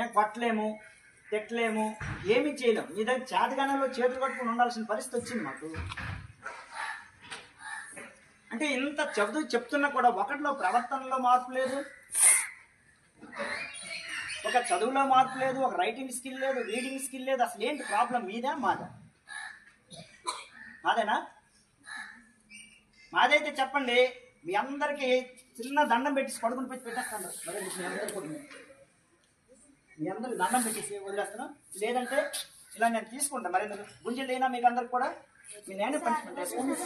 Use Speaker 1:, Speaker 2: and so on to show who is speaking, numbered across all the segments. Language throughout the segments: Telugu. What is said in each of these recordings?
Speaker 1: మేము కొట్టలేము, తిట్టలేము, ఏమీ చేయలేము. మీ దగ్గర చేతగానంలో చేతులు కట్టుకుని ఉండాల్సిన పరిస్థితి వచ్చింది మాకు. అంటే ఇంత చెప్తున్నా కూడా ఒకటిలో ప్రవర్తనలో మార్పు లేదు, ఒక చదువులో మార్పు లేదు, ఒక రైటింగ్ స్కిల్ లేదు, రీడింగ్ స్కిల్ లేదు. అసలు ఏంటి ప్రాబ్లం? మీదా మాదా? మాదేనా? మాదైతే చెప్పండి. మీ అందరికీ చిన్న దండం పెట్టి పడుకుని పెట్టేస్తాను. మీ అందరికి దండం పెట్టేసి వదిలేస్తాను. లేదంటే ఇలా నేను తీసుకుంటాను. మరి గుంజలు లేనా మీకు అందరికి కూడా? మీ నేను పనిష్మెంట్ వేసుకోండి.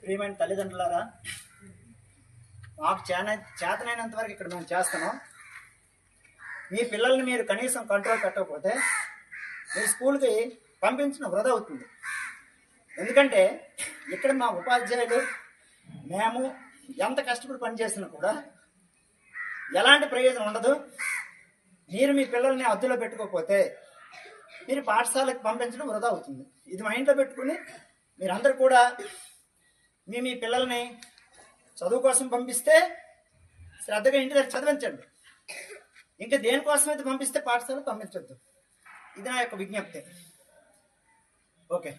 Speaker 1: ప్రియమైన తల్లిదండ్రులారా, మాకు చేతనైనంత వరకు ఇక్కడ మేము చేస్తున్నాం. మీ పిల్లల్ని మీరు కనీసం కంట్రోల్ పెట్టకపోతే మీ స్కూల్కి పంపించడం వృధా అవుతుంది. ఎందుకంటే ఇక్కడ మా ఉపాధ్యాయులు మేము ఎంత కష్టపడి పనిచేసినా కూడా ఎలాంటి ప్రయోజనం ఉండదు. మీరు మీ పిల్లల్ని అదుపులో పెట్టుకోకపోతే మీరు పాఠశాలకు పంపించడం వృధా అవుతుంది. ఇది మైండ్లో పెట్టుకుని మీరందరూ కూడా మీ పిల్లల్ని చదువు కోసం పంపిస్తే శ్రద్ధగా ఇంటి దగ్గర చదివించండి. ఇంకా దేనికోసం అయితే పంపిస్తే పాఠశాలకు పంపించొద్దు. ఇది నా యొక్క విజ్ఞప్తి. ఓకే.